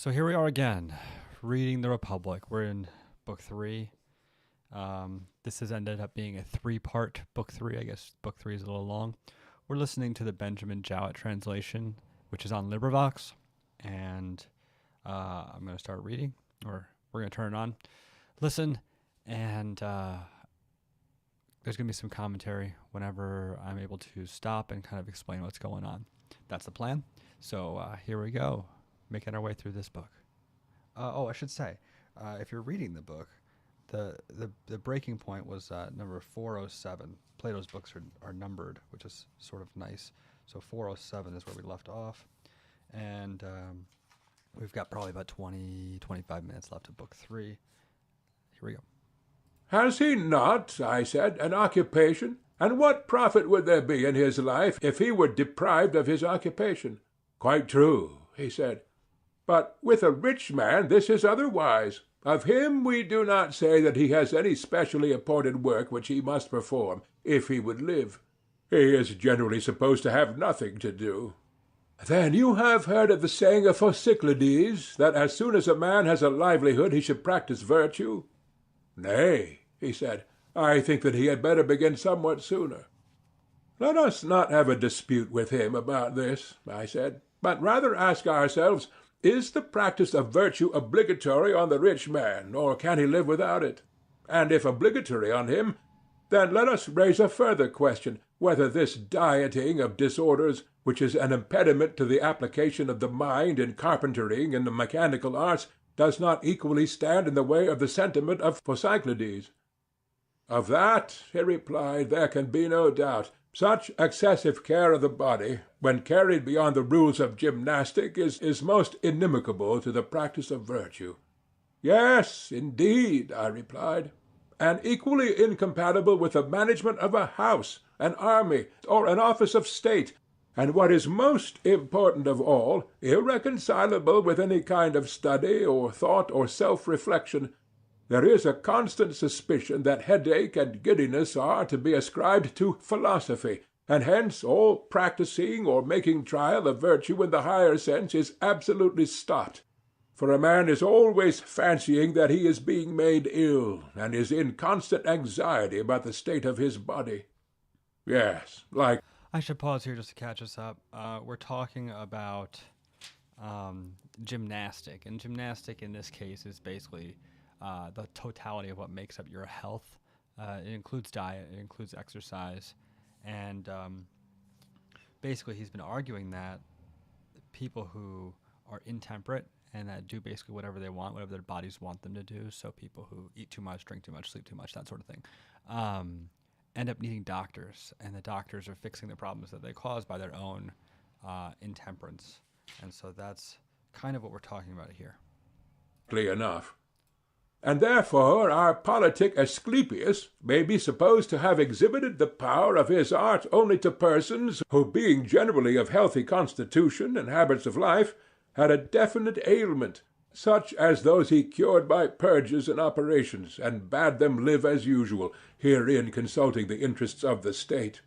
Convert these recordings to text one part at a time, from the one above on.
So here we are again, reading the Republic. We're in book 3. This has ended up being a 3-part book 3. I guess book 3 is a little long. We're listening to the Benjamin Jowett translation, which is on Librivox. And I'm going to start reading, or we're going to turn it on. Listen, and there's going to be some commentary whenever I'm able to stop and kind of explain what's going on. That's the plan. So here we go, making our way through this book. I should say, if you're reading the book, the breaking point was number 407. Plato's books are numbered, which is sort of nice. So 407 is where we left off. And we've got probably about 25 minutes left of book 3. Here we go. Has he not, I said, an occupation? And what profit would there be in his life if he were deprived of his occupation? Quite true, he said. But with a rich man this is otherwise. Of him we do not say that he has any specially appointed work which he must perform, if he would live. He is generally supposed to have nothing to do. Then you have heard of the saying of Cyclades, that as soon as a man has a livelihood he should practice virtue? Nay, he said, I think that he had better begin somewhat sooner. Let us not have a dispute with him about this, I said, but rather ask ourselves, is the practice of virtue obligatory on the rich man, or can he live without it? And if obligatory on him, then let us raise a further question, whether this dieting of disorders, which is an impediment to the application of the mind in carpentering and the mechanical arts, does not equally stand in the way of the sentiment of Cyclades. Of that, he replied, there can be no doubt. Such excessive care of the body, when carried beyond the rules of gymnastic, is most inimical to the practice of virtue. Yes, indeed, I replied, and equally incompatible with the management of a house, an army, or an office of state, and what is most important of all, irreconcilable with any kind of study or thought or self-reflection. There is a constant suspicion that headache and giddiness are to be ascribed to philosophy, and hence all practising or making trial of virtue in the higher sense is absolutely stopped. For a man is always fancying that he is being made ill, and is in constant anxiety about the state of his body. Yes, like... I should pause here just to catch us up. We're talking about gymnastic, and gymnastic in this case is basically the totality of what makes up your health. It includes diet, it includes exercise, and basically he's been arguing that people who are intemperate and that do basically whatever they want, whatever their bodies want them to do, so people who eat too much, drink too much, sleep too much, that sort of thing, end up needing doctors, and the doctors are fixing the problems that they cause by their own intemperance. And so that's kind of what we're talking about here. Enough. And therefore our politic Asclepius may be supposed to have exhibited the power of his art only to persons who, being generally of healthy constitution and habits of life, had a definite ailment, such as those he cured by purges and operations, and bade them live as usual, herein consulting the interests of the state.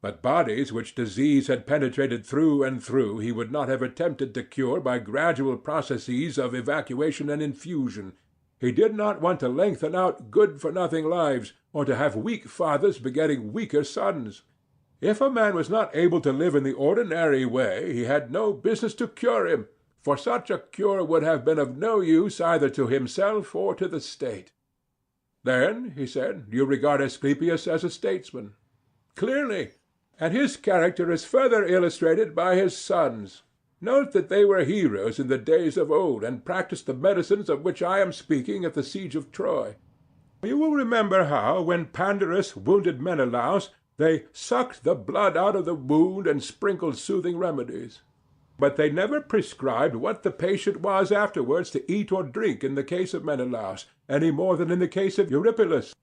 But bodies which disease had penetrated through and through he would not have attempted to cure by gradual processes of evacuation and infusion. He did not want to lengthen out good-for-nothing lives, or to have weak fathers begetting weaker sons. If a man was not able to live in the ordinary way, he had no business to cure him, for such a cure would have been of no use either to himself or to the state. Then, he said, you regard Asclepius as a statesman. Clearly, and his character is further illustrated by his sons. Note that they were heroes in the days of old, and practised the medicines of which I am speaking at the siege of Troy. You will remember how, when Pandarus wounded Menelaus, they sucked the blood out of the wound and sprinkled soothing remedies. But they never prescribed what the patient was afterwards to eat or drink in the case of Menelaus, any more than in the case of Eurypylus.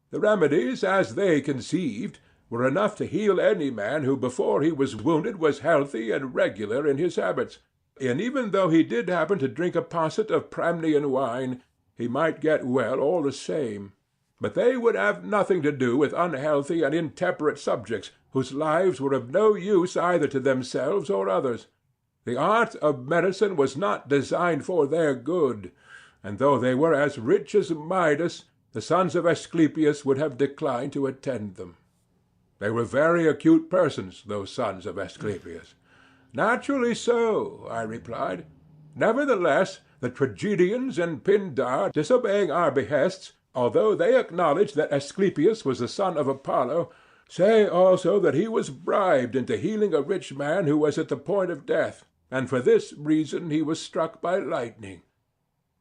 The remedies, as they conceived, were enough to heal any man who before he was wounded was healthy and regular in his habits, and even though he did happen to drink a posset of Pramnian wine, he might get well all the same. But they would have nothing to do with unhealthy and intemperate subjects, whose lives were of no use either to themselves or others. The art of medicine was not designed for their good, and though they were as rich as Midas, the sons of Asclepius would have declined to attend them. They were very acute persons, those sons of Asclepius. Naturally so, I replied. Nevertheless, the tragedians and Pindar, disobeying our behests, although they acknowledge that Asclepius was the son of Apollo, say also that he was bribed into healing a rich man who was at the point of death, and for this reason he was struck by lightning.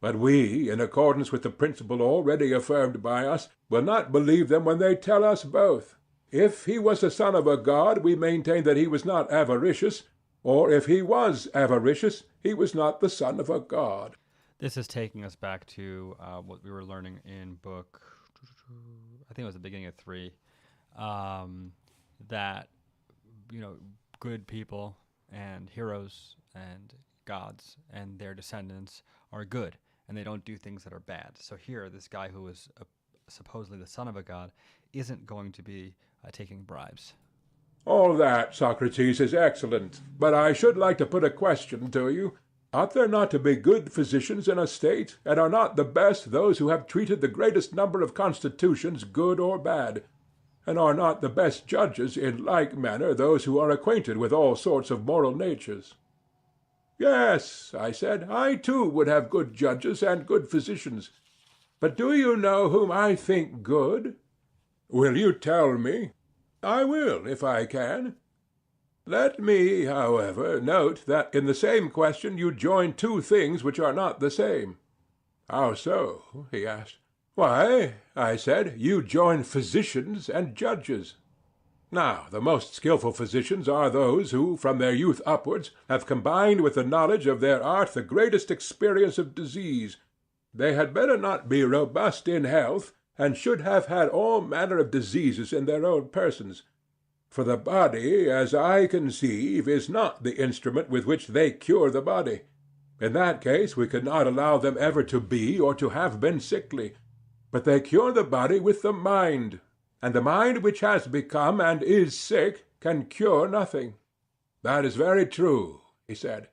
But we, in accordance with the principle already affirmed by us, will not believe them when they tell us both. If he was the son of a god, we maintain that he was not avaricious, or if he was avaricious, he was not the son of a god. This is taking us back to what we were learning in book, I think it was the beginning of 3, that, good people and heroes and gods and their descendants are good, and they don't do things that are bad. So here, this guy who was supposedly the son of a god isn't going to be taking bribes. All that, Socrates, is excellent, but I should like to put a question to you. Ought there not to be good physicians in a state, and are not the best those who have treated the greatest number of constitutions, good or bad? And are not the best judges in like manner those who are acquainted with all sorts of moral natures? Yes, I said, I too would have good judges and good physicians. But do you know whom I think good? Will you tell me? I will, if I can. Let me, however, note that in the same question you join two things which are not the same. How so? He asked. Why, I said, you join physicians and judges. Now, the most skilful physicians are those who, from their youth upwards, have combined with the knowledge of their art the greatest experience of disease. They had better not be robust in health, and should have had all manner of diseases in their own persons. For the body, as I conceive, is not the instrument with which they cure the body. In that case we could not allow them ever to be or to have been sickly. But they cure the body with the mind, and the mind which has become and is sick can cure nothing. That is very true, he said.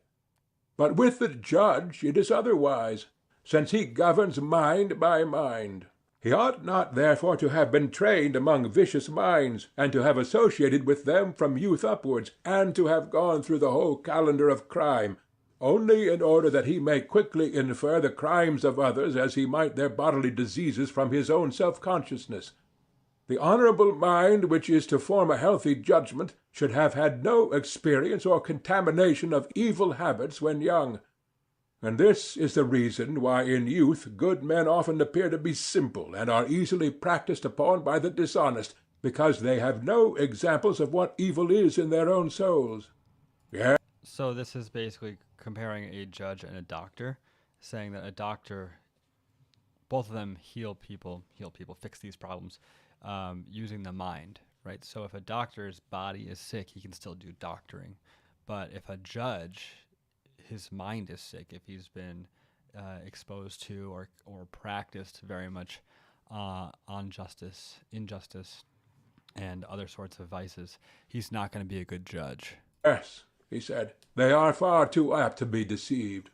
But with the judge it is otherwise, since he governs mind by mind. He ought not therefore to have been trained among vicious minds, and to have associated with them from youth upwards, and to have gone through the whole calendar of crime, only in order that he may quickly infer the crimes of others as he might their bodily diseases from his own self-consciousness. The honorable mind which is to form a healthy judgment should have had no experience or contamination of evil habits when young. And this is the reason why in youth good men often appear to be simple and are easily practised upon by the dishonest, because they have no examples of what evil is in their own souls. Yeah. So this is basically comparing a judge and a doctor, saying that a doctor, both of them heal people, fix these problems, using the mind, right? So if a doctor's body is sick, he can still do doctoring. But if a judge, his mind is sick, if he's been exposed to or practiced very much injustice, and other sorts of vices, he's not going to be a good judge. Yes, he said, they are far too apt to be deceived.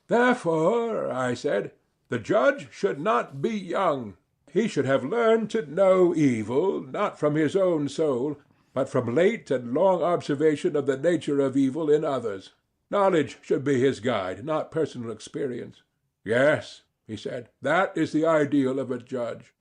Therefore, I said, the judge should not be young. He should have learned to know evil, not from his own soul, but from late and long observation of the nature of evil in others. Knowledge should be his guide, not personal experience. Yes, he said, that is the ideal of a judge.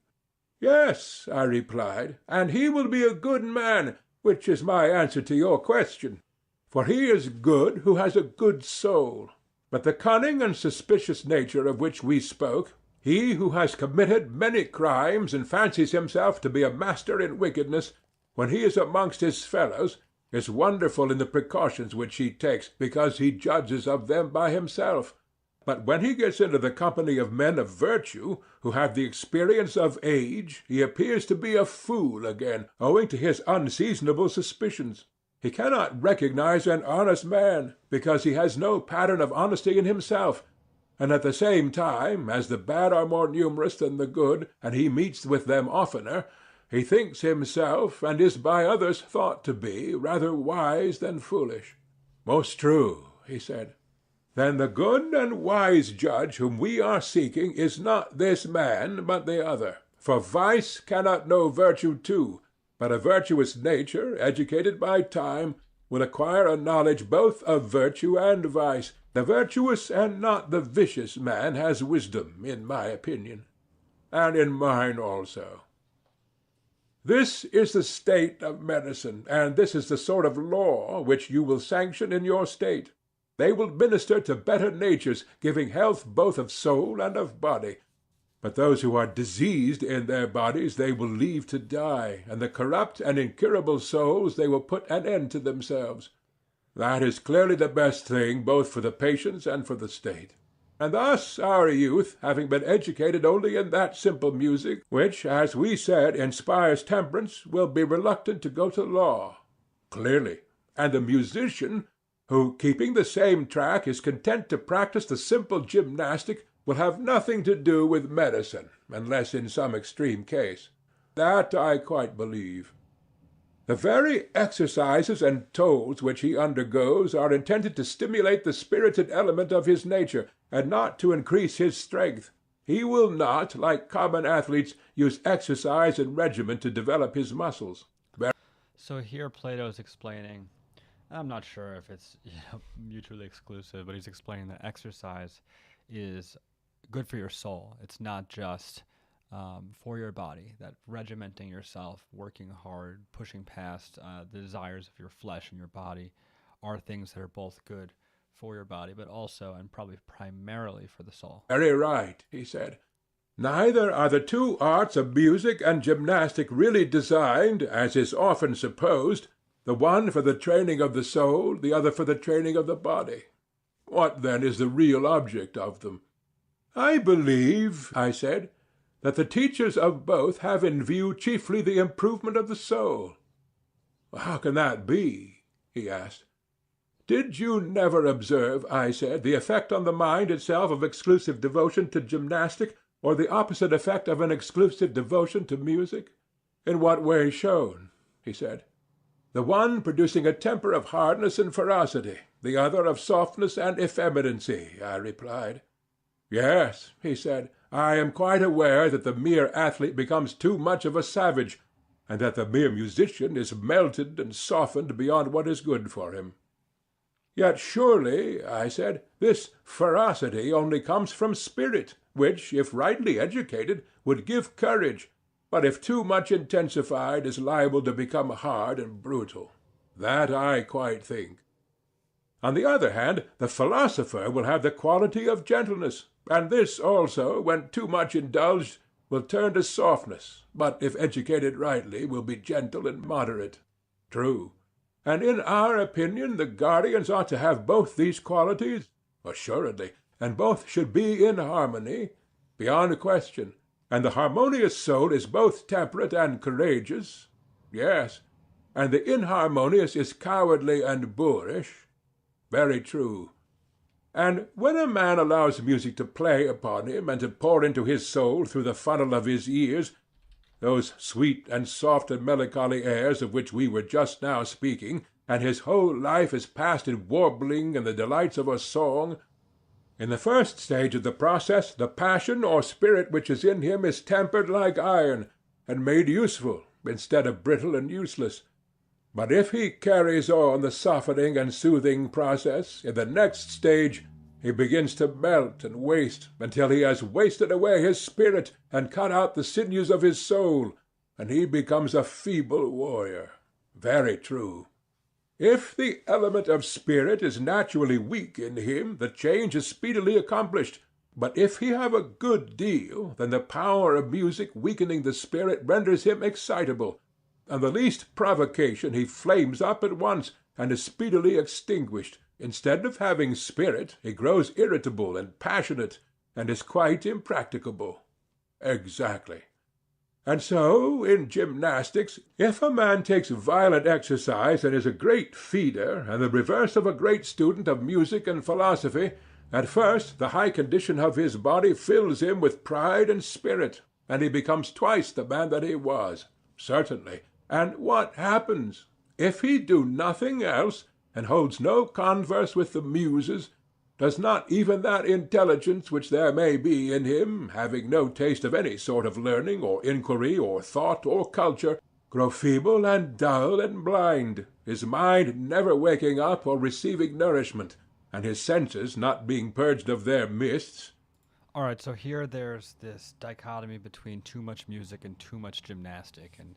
Yes, I replied, and he will be a good man, which is my answer to your question. For he is good who has a good soul. But the cunning and suspicious nature of which we spoke, he who has committed many crimes and fancies himself to be a master in wickedness, when he is amongst his fellows, is wonderful in the precautions which he takes, because he judges of them by himself. But when he gets into the company of men of virtue, who have the experience of age, he appears to be a fool again, owing to his unseasonable suspicions. He cannot recognize an honest man, because he has no pattern of honesty in himself, and at the same time, as the bad are more numerous than the good, and he meets with them oftener, he thinks himself, and is by others thought to be, rather wise than foolish. Most true, he said. Then the good and wise judge whom we are seeking is not this man, but the other. For vice cannot know virtue too, but a virtuous nature, educated by time, will acquire a knowledge both of virtue and vice. The virtuous and not the vicious man has wisdom, in my opinion, and in mine also. This is the state of medicine, and this is the sort of law which you will sanction in your state. They will minister to better natures, giving health both of soul and of body. But those who are diseased in their bodies they will leave to die, and the corrupt and incurable souls they will put an end to themselves. That is clearly the best thing both for the patients and for the state. And thus our youth, having been educated only in that simple music, which, as we said, inspires temperance, will be reluctant to go to law. Clearly. And the musician, who, keeping the same track, is content to practice the simple gymnastic, will have nothing to do with medicine, unless in some extreme case. That I quite believe. The very exercises and tolls which he undergoes are intended to stimulate the spirited element of his nature, and not to increase his strength. He will not, like common athletes, use exercise and regimen to develop his muscles. So here Plato's explaining, I'm not sure if it's mutually exclusive, but he's explaining that exercise is good for your soul. It's not just for your body, that regimenting yourself, working hard, pushing past the desires of your flesh and your body are things that are both good for your body, but also, and probably primarily, for the soul. Very right, he said. Neither are the two arts of music and gymnastic really designed, as is often supposed, the one for the training of the soul, the other for the training of the body. What, then, is the real object of them? I believe, I said, that the teachers of both have in view chiefly the improvement of the soul. How can that be? He asked. Did you never observe, I said, the effect on the mind itself of exclusive devotion to gymnastic, or the opposite effect of an exclusive devotion to music? In what way shown? He said. The one producing a temper of hardness and ferocity, the other of softness and effeminacy, I replied. Yes, he said, I am quite aware that the mere athlete becomes too much of a savage, and that the mere musician is melted and softened beyond what is good for him. Yet surely, I said, this ferocity only comes from spirit, which, if rightly educated, would give courage, but if too much intensified is liable to become hard and brutal. That I quite think. On the other hand, the philosopher will have the quality of gentleness, and this also, when too much indulged, will turn to softness, but if educated rightly, will be gentle and moderate. True. And in our opinion the guardians ought to have both these qualities? Assuredly. And both should be in harmony? Beyond question. And the harmonious soul is both temperate and courageous? Yes. And the inharmonious is cowardly and boorish? Very true. And when a man allows music to play upon him and to pour into his soul through the funnel of his ears, those sweet and soft and melancholy airs of which we were just now speaking, and his whole life is passed in warbling and the delights of a song, in the first stage of the process the passion or spirit which is in him is tempered like iron, and made useful instead of brittle and useless. But if he carries on the softening and soothing process, in the next stage he begins to melt and waste, until he has wasted away his spirit and cut out the sinews of his soul, and he becomes a feeble warrior. Very true. If the element of spirit is naturally weak in him, the change is speedily accomplished. But if he have a good deal, then the power of music weakening the spirit renders him excitable. On the least provocation he flames up at once, and is speedily extinguished. Instead of having spirit, he grows irritable and passionate, and is quite impracticable. Exactly. And so, in gymnastics, if a man takes violent exercise and is a great feeder, and the reverse of a great student of music and philosophy, at first the high condition of his body fills him with pride and spirit, and he becomes twice the man that he was. Certainly. And what happens? If he do nothing else, and holds no converse with the Muses, does not even that intelligence which there may be in him, having no taste of any sort of learning or inquiry or thought or culture, grow feeble and dull and blind, his mind never waking up or receiving nourishment, and his senses not being purged of their mists? All right, so here there's this dichotomy between too much music and too much gymnastic, and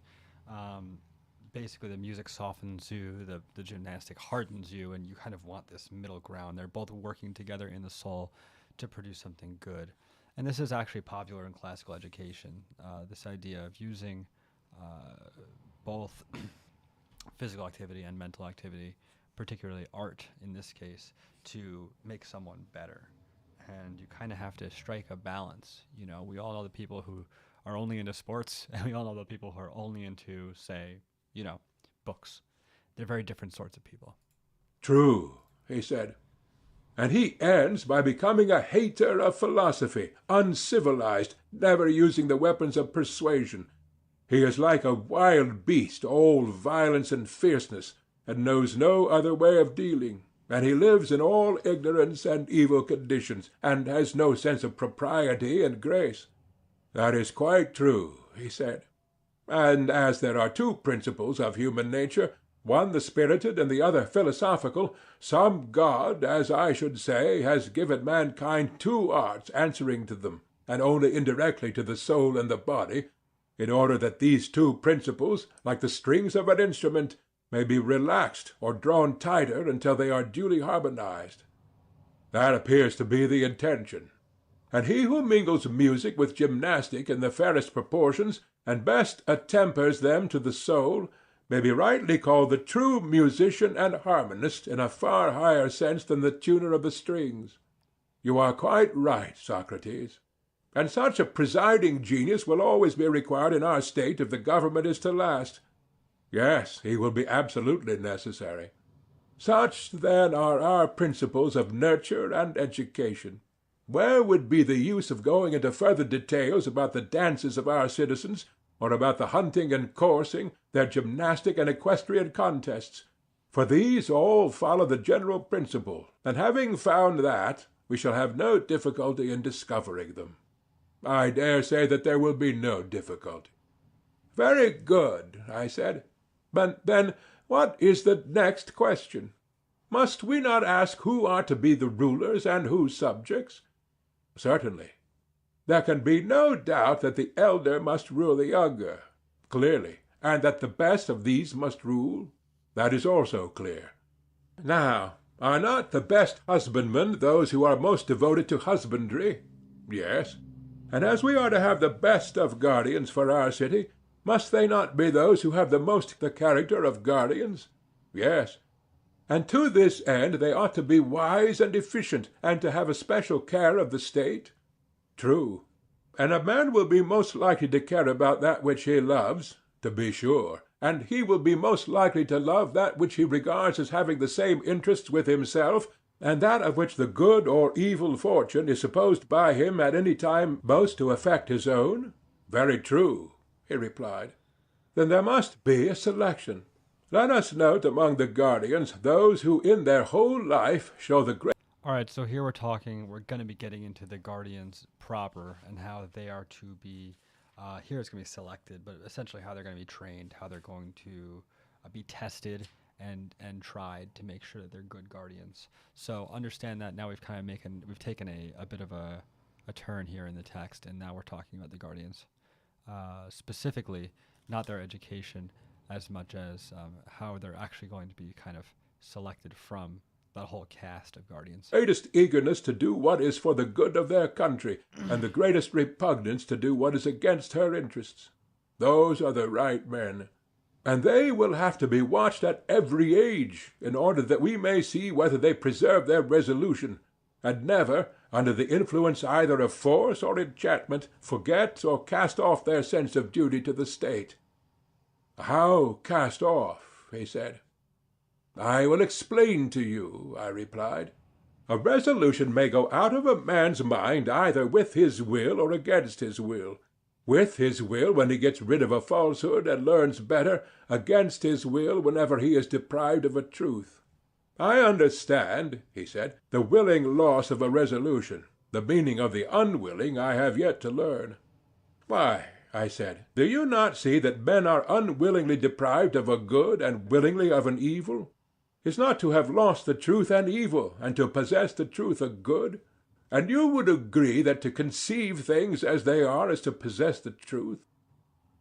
basically the music softens you, the gymnastic hardens you, and you kind of want this middle ground. They're both working together in the soul to produce something good. And this is actually popular in classical education, this idea of using both physical activity and mental activity, particularly art in this case, to make someone better. And you kind of have to strike a balance. You know, we all know the people who are only into sports, and we all know the people who are only into, say, you know, books. They're very different sorts of people. True, he said. And he ends by becoming a hater of philosophy, uncivilized, never using the weapons of persuasion. He is like a wild beast, all violence and fierceness, and knows no other way of dealing, and he lives in all ignorance and evil conditions, and has no sense of propriety and grace. That is quite true, he said. And as there are two principles of human nature, one the spirited and the other philosophical, some god, as I should say, has given mankind two arts answering to them, and only indirectly to the soul and the body, in order that these two principles, like the strings of an instrument, may be relaxed or drawn tighter until they are duly harmonized. That appears to be the intention. And he who mingles music with gymnastic in the fairest proportions, and best attempers them to the soul, may be rightly called the true musician and harmonist in a far higher sense than the tuner of the strings. You are quite right, Socrates. And such a presiding genius will always be required in our state if the government is to last. Yes, he will be absolutely necessary. Such, then, are our principles of nurture and education. Where would be the use of going into further details about the dances of our citizens, or about the hunting and coursing, their gymnastic and equestrian contests? For these all follow the general principle, and having found that, we shall have no difficulty in discovering them. I dare say that there will be no difficulty. Very good, I said. But then what is the next question? Must we not ask who are to be the rulers and who subjects? Certainly. There can be no doubt that the elder must rule the younger, clearly, and that the best of these must rule. That is also clear. Now, are not the best husbandmen those who are most devoted to husbandry? Yes. And as we are to have the best of guardians for our city, must they not be those who have the most the character of guardians? Yes. And to this end they ought to be wise and efficient, and to have a special care of the state? True. And a man will be most likely to care about that which he loves, to be sure, and he will be most likely to love that which he regards as having the same interests with himself, and that of which the good or evil fortune is supposed by him at any time most to affect his own? Very true, he replied. Then there must be a selection. Let us note among the guardians those who in their whole life show the great... All right, so here we're going to be getting into the guardians proper and how they are to be, here it's going to be selected, but essentially how they're going to be trained, how they're going to be tested and tried to make sure that they're good guardians. So understand that now we've taken a bit of a turn here in the text, and now we're talking about the guardians. Specifically, not their education as much as how they're actually going to be kind of selected from that whole cast of guardians. Greatest eagerness to do what is for the good of their country, and the greatest repugnance to do what is against her interests. Those are the right men. And they will have to be watched at every age, in order that we may see whether they preserve their resolution, and never, under the influence either of force or enchantment, forget or cast off their sense of duty to the state. How cast off? He said. I will explain to you, I replied. A resolution may go out of a man's mind either with his will or against his will. With his will when he gets rid of a falsehood and learns better, against his will whenever he is deprived of a truth. I understand, he said, the willing loss of a resolution. The meaning of the unwilling I have yet to learn. Why, I said, do you not see that men are unwillingly deprived of a good and willingly of an evil? Is not to have lost the truth an evil, and to possess the truth a good? And you would agree that to conceive things as they are is to possess the truth?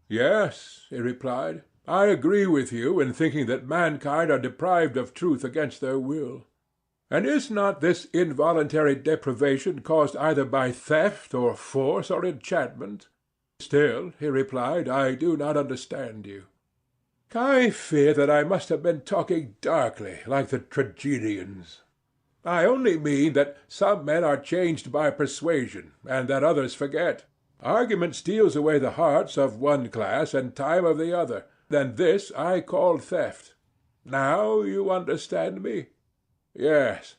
Yes, he replied, I agree with you in thinking that mankind are deprived of truth against their will. And is not this involuntary deprivation caused either by theft or force or enchantment? Still, he replied, I do not understand you. I fear that I must have been talking darkly, like the tragedians. I only mean that some men are changed by persuasion, and that others forget. Argument steals away the hearts of one class and time of the other. Then this I call theft. Now you understand me? Yes.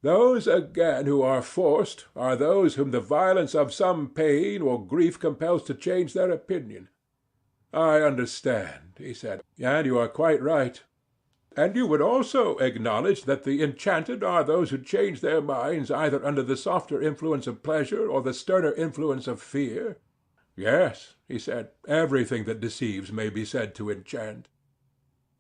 Those again who are forced are those whom the violence of some pain or grief compels to change their opinion. I understand, he said, and you are quite right. And you would also acknowledge that the enchanted are those who change their minds either under the softer influence of pleasure or the sterner influence of fear? Yes, he said, everything that deceives may be said to enchant.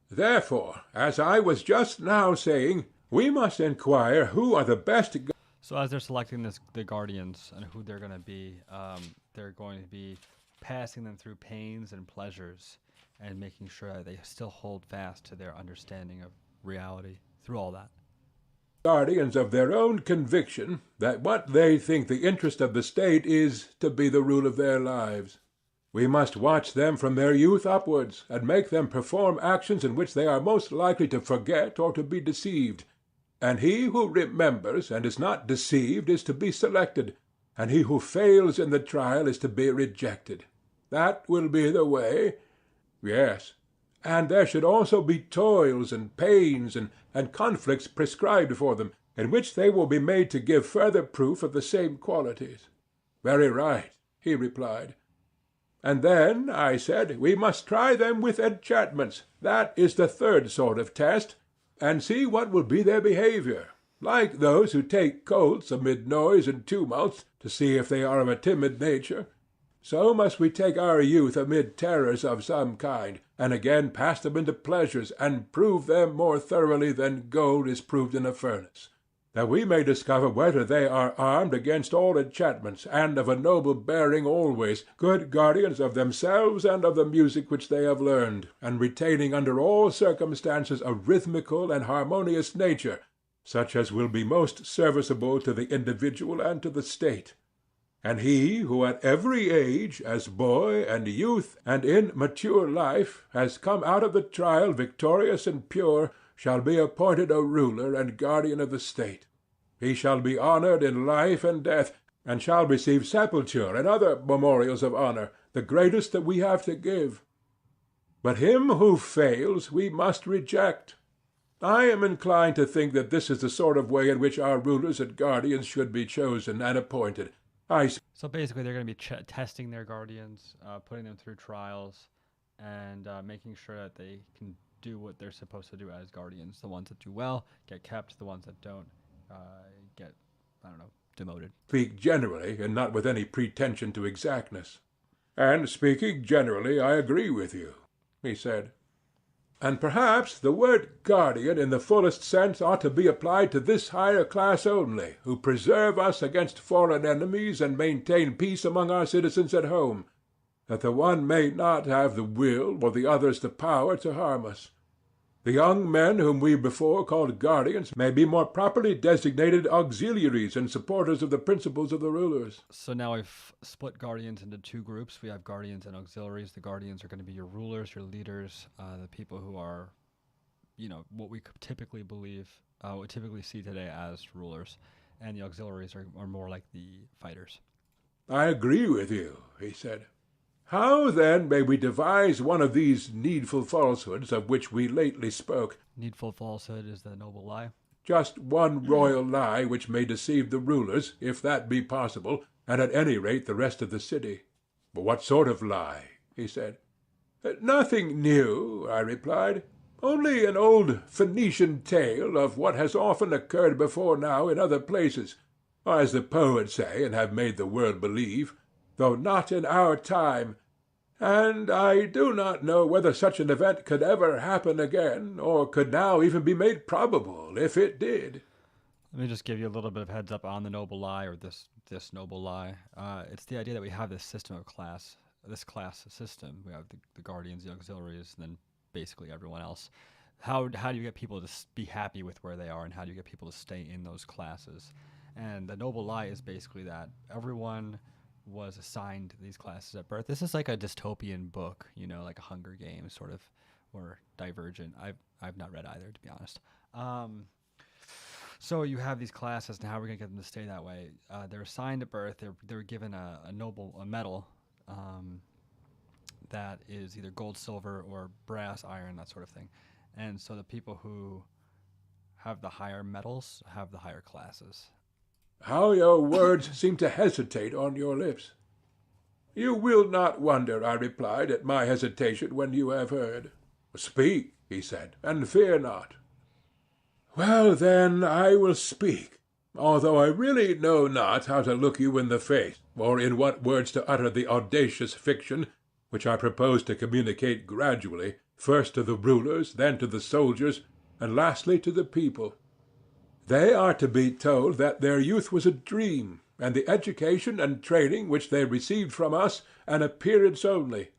Therefore, as I was just now saying, we must inquire who are the best. So as they're selecting the guardians and who they're going to be passing them through pains and pleasures and making sure that they still hold fast to their understanding of reality through all that. Guardians of their own conviction that what they think the interest of the state is to be the rule of their lives. We must watch them from their youth upwards, and make them perform actions in which they are most likely to forget or to be deceived. And he who remembers and is not deceived is to be selected, and he who fails in the trial is to be rejected. That will be the way. Yes. And there should also be toils and pains and conflicts prescribed for them, in which they will be made to give further proof of the same qualities. Very right, he replied. And then, I said, we must try them with enchantments. That is the third sort of test, and see what will be their behavior, like those who take colts amid noise and tumults to see if they are of a timid nature. So must we take our youth amid terrors of some kind, and again pass them into pleasures, and prove them more thoroughly than gold is proved in a furnace, that we may discover whether they are armed against all enchantments, and of a noble bearing always, good guardians of themselves and of the music which they have learned, and retaining under all circumstances a rhythmical and harmonious nature, such as will be most serviceable to the individual and to the state. And he who at every age, as boy and youth and in mature life, has come out of the trial victorious and pure, shall be appointed a ruler and guardian of the state. He shall be honored in life and death, and shall receive sepulture and other memorials of honor, the greatest that we have to give. But him who fails we must reject. I am inclined to think that this is the sort of way in which our rulers and guardians should be chosen and appointed. So basically they're going to be testing their guardians, putting them through trials, and making sure that they can do what they're supposed to do as guardians. The ones that do well get kept, the ones that don't get, demoted. Speak generally, and not with any pretension to exactness. And speaking generally, I agree with you, he said. And perhaps the word guardian in the fullest sense ought to be applied to this higher class only, who preserve us against foreign enemies and maintain peace among our citizens at home, that the one may not have the will or the others the power to harm us. The young men whom we before called guardians may be more properly designated auxiliaries and supporters of the principles of the rulers. So now we've split guardians into two groups. We have guardians and auxiliaries. The guardians are going to be your rulers, your leaders, the people who are, what we typically see today as rulers. And the auxiliaries are more like the fighters. I agree with you, he said. How, then, may we devise one of these needful falsehoods of which we lately spoke? Needful falsehood is the noble lie. Just one royal lie which may deceive the rulers, if that be possible, and at any rate the rest of the city. But what sort of lie? He said. Nothing new, I replied. Only an old Phoenician tale of what has often occurred before now in other places, as the poets say and have made the world believe, though not in our time, and I do not know whether such an event could ever happen again, or could now even be made probable if it did. Let me just give you a little bit of heads up on the noble lie, or this noble lie. It's the idea that we have this system of class, this class system. We have the guardians, the auxiliaries, and then basically everyone else. How do you get people to be happy with where they are, and how do you get people to stay in those classes? And the noble lie is basically that everyone was assigned these classes at birth. This is like a dystopian book, like a Hunger Games sort of, or Divergent. I've not read either, to be honest. So you have these classes, and how we're gonna get them to stay that way? They're assigned at birth. They're given a medal that is either gold, silver, or brass, iron, that sort of thing. And so the people who have the higher medals have the higher classes. How your words seem to hesitate on your lips. You will not wonder, I replied, at my hesitation when you have heard. Speak, he said, and fear not. Well, then, I will speak, although I really know not how to look you in the face, or in what words to utter the audacious fiction which I propose to communicate gradually, first to the rulers, then to the soldiers, and lastly to the people. They are to be told that their youth was a dream, and the education and training which they received from us an appearance only.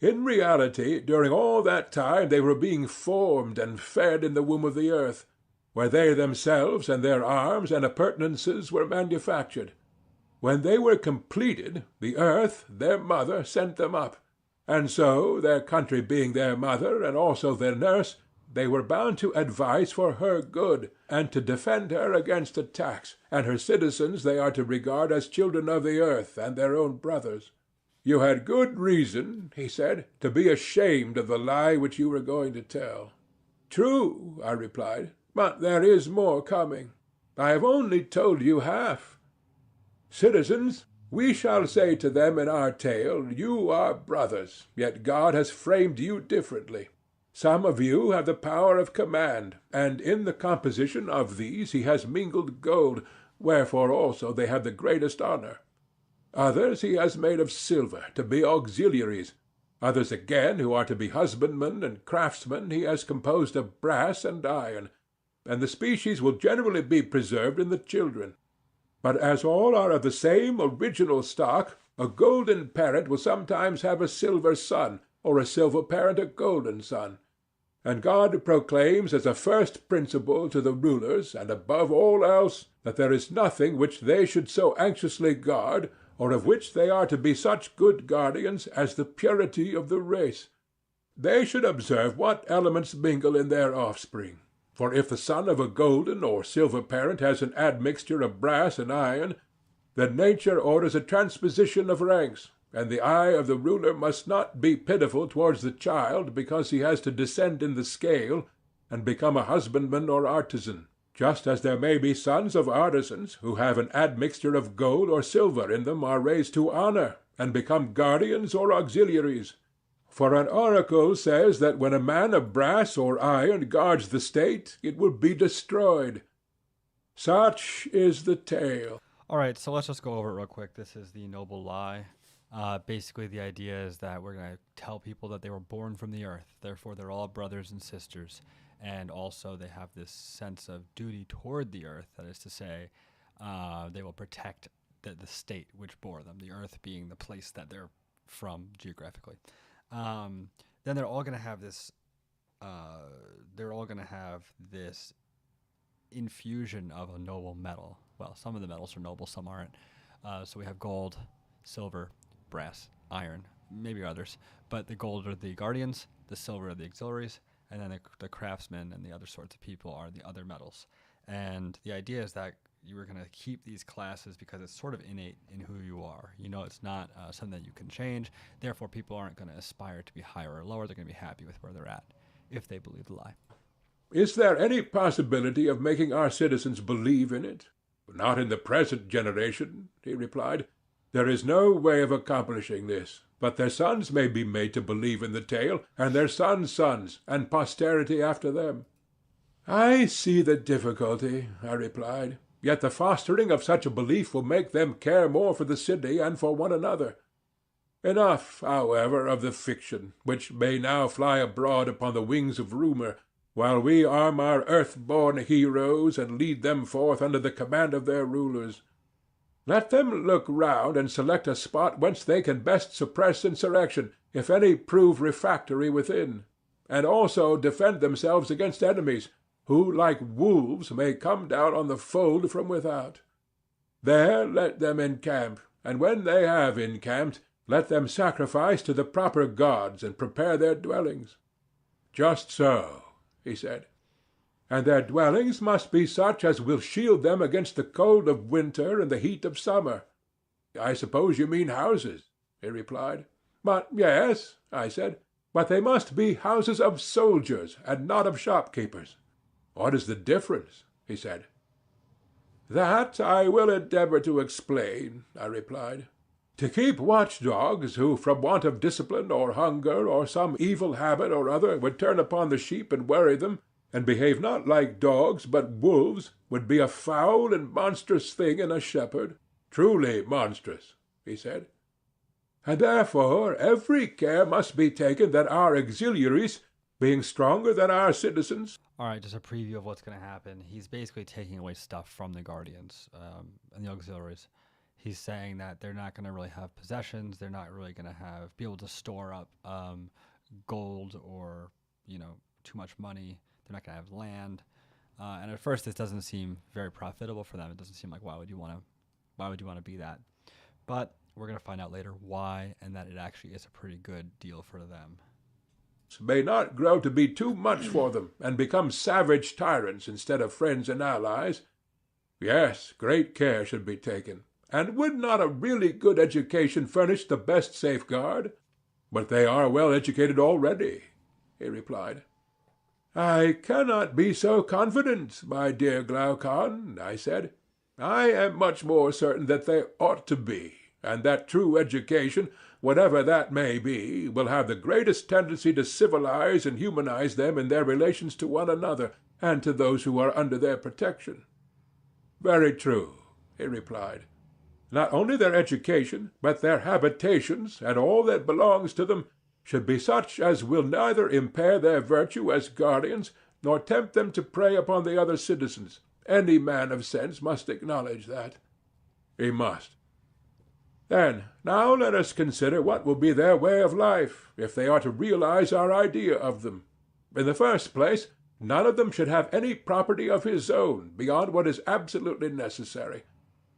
In reality, during all that time they were being formed and fed in the womb of the earth, where they themselves and their arms and appurtenances were manufactured. When they were completed, the earth, their mother, sent them up, and so, their country being their mother and also their nurse, they were bound to advise for her good, and to defend her against attacks, and her citizens they are to regard as children of the earth and their own brothers. You had good reason, he said, to be ashamed of the lie which you were going to tell. True, I replied, but there is more coming. I have only told you half. Citizens, we shall say to them in our tale, you are brothers, yet God has framed you differently. Some of you have the power of command, and in the composition of these he has mingled gold, wherefore also they have the greatest honor. Others he has made of silver, to be auxiliaries. Others again, who are to be husbandmen and craftsmen, he has composed of brass and iron, and the species will generally be preserved in the children. But as all are of the same original stock, a golden parent will sometimes have a silver son, or a silver parent a golden son. And God proclaims as a first principle to the rulers, and above all else, that there is nothing which they should so anxiously guard, or of which they are to be such good guardians, as the purity of the race. They should observe what elements mingle in their offspring. For if the son of a golden or silver parent has an admixture of brass and iron, then nature orders a transposition of ranks, and the eye of the ruler must not be pitiful towards the child because he has to descend in the scale and become a husbandman or artisan, just as there may be sons of artisans who have an admixture of gold or silver in them are raised to honor and become guardians or auxiliaries. For an oracle says that when a man of brass or iron guards the state, it will be destroyed. Such is the tale. All right, so let's just go over it real quick. This is the noble lie. Basically, the idea is that we're going to tell people that they were born from the earth. Therefore, they're all brothers and sisters. And also, they have this sense of duty toward the earth. That is to say, they will protect the state which bore them, the earth being the place that they're from geographically. Then they're all going to have this. They're all going to have this infusion of a noble metal. Well, some of the metals are noble, some aren't. So we have gold, silver, brass, iron, maybe others. But the gold are the guardians, the silver are the auxiliaries, and then the craftsmen and the other sorts of people are the other metals. And the idea is that you were going to keep these classes because it's sort of innate in who you are. It's not something that you can change. Therefore, people aren't going to aspire to be higher or lower. They're going to be happy with where they're at if they believe the lie. Is there any possibility of making our citizens believe in it? Not in the present generation, he replied. There is no way of accomplishing this. but their sons may be made to believe in the tale, and their sons' sons, and posterity after them. I see the difficulty, I replied. Yet the fostering of such a belief will make them care more for the city and for one another. Enough, however, of the fiction, which may now fly abroad upon the wings of rumour, while we arm our earth-born heroes and lead them forth under the command of their rulers. Let them look round and select a spot whence they can best suppress insurrection, if any prove refractory within, and also defend themselves against enemies, who like wolves may come down on the fold from without. There let them encamp, and when they have encamped, let them sacrifice to the proper gods and prepare their dwellings. Just so, he said. And their dwellings must be such as will shield them against the cold of winter and the heat of summer. I suppose you mean houses, he replied. But yes, I said, but they must be houses of soldiers and not of shopkeepers. What is the difference? He said. That I will endeavor to explain, I replied. To keep watchdogs who from want of discipline or hunger or some evil habit or other would turn upon the sheep and worry them, and behave not like dogs but wolves, would be a foul and monstrous thing in a shepherd. Truly monstrous, he said. And therefore every care must be taken that our auxiliaries, being stronger than our citizens. All right, just a preview of what's going to happen. He's basically taking away stuff from the Guardians and the auxiliaries. He's saying that they're not going to really have possessions. They're not really going to be able to store up gold or, too much money. They're not going to have land. And at first, this doesn't seem very profitable for them. It doesn't seem like why would you want to be that? But we're going to find out later why, and that it actually is a pretty good deal for them. May not grow to be too much for them, and become savage tyrants instead of friends and allies. Yes, great care should be taken. And would not a really good education furnish the best safeguard? But they are well educated already, he replied. I cannot be so confident, my dear Glaucon, I said. I am much more certain that they ought to be, and that true education, whatever that may be, will have the greatest tendency to civilize and humanize them in their relations to one another, and to those who are under their protection. Very true, he replied. Not only their education, but their habitations, and all that belongs to them, should be such as will neither impair their virtue as guardians, nor tempt them to prey upon the other citizens. Any man of sense must acknowledge that. He must. Then, now let us consider what will be their way of life, if they are to realize our idea of them. In the first place, none of them should have any property of his own beyond what is absolutely necessary.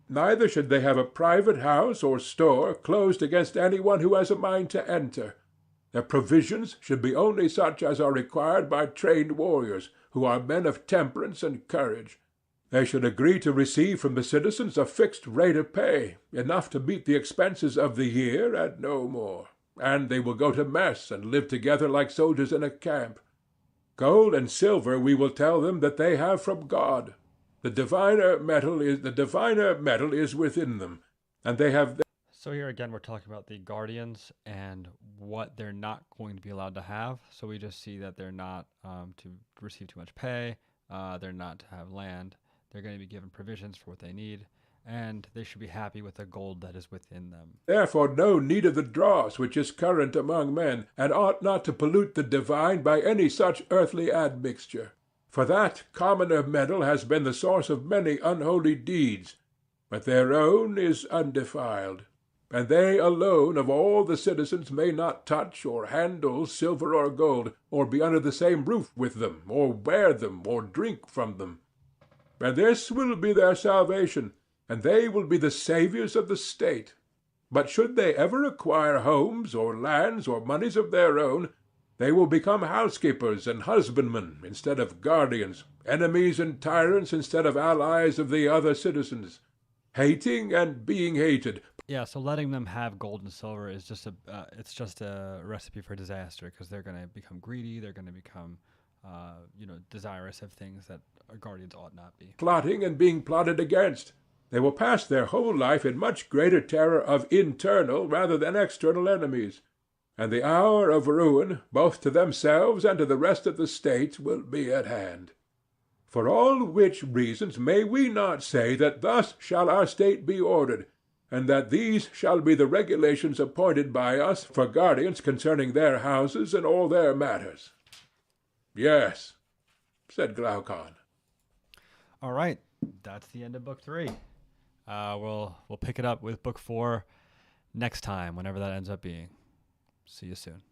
Neither should they have a private house or store closed against anyone who has a mind to enter. Their provisions should be only such as are required by trained warriors, who are men of temperance and courage. They should agree to receive from the citizens a fixed rate of pay, enough to meet the expenses of the year and no more, and they will go to mess and live together like soldiers in a camp. Gold and silver we will tell them that they have from God. The diviner metal is within them, and they have. So here again, we're talking about the Guardians and what they're not going to be allowed to have. So we just see that they're not to receive too much pay. They're not to have land. They're going to be given provisions for what they need, and they should be happy with the gold that is within them. Therefore no need of the dross which is current among men, and ought not to pollute the divine by any such earthly admixture. For that commoner metal has been the source of many unholy deeds, but their own is undefiled. And they alone of all the citizens may not touch or handle silver or gold, or be under the same roof with them, or wear them, or drink from them. And this will be their salvation, and they will be the saviors of the state. But should they ever acquire homes, or lands, or moneys of their own, they will become housekeepers and husbandmen instead of guardians, enemies and tyrants instead of allies of the other citizens, hating and being hated. Yeah, so letting them have gold and silver is just a recipe for disaster, because they're going to become greedy. They're going to become, desirous of things that our guardians ought not be. Plotting and being plotted against. They will pass their whole life in much greater terror of internal rather than external enemies, and the hour of ruin, both to themselves and to the rest of the state, will be at hand. For all which reasons may we not say that thus shall our state be ordered, and that these shall be the regulations appointed by us for guardians concerning their houses and all their matters? Yes, said Glaucon. All right, that's the end of book 3. We'll pick it up with book 4 next time, whenever that ends up being. See you soon.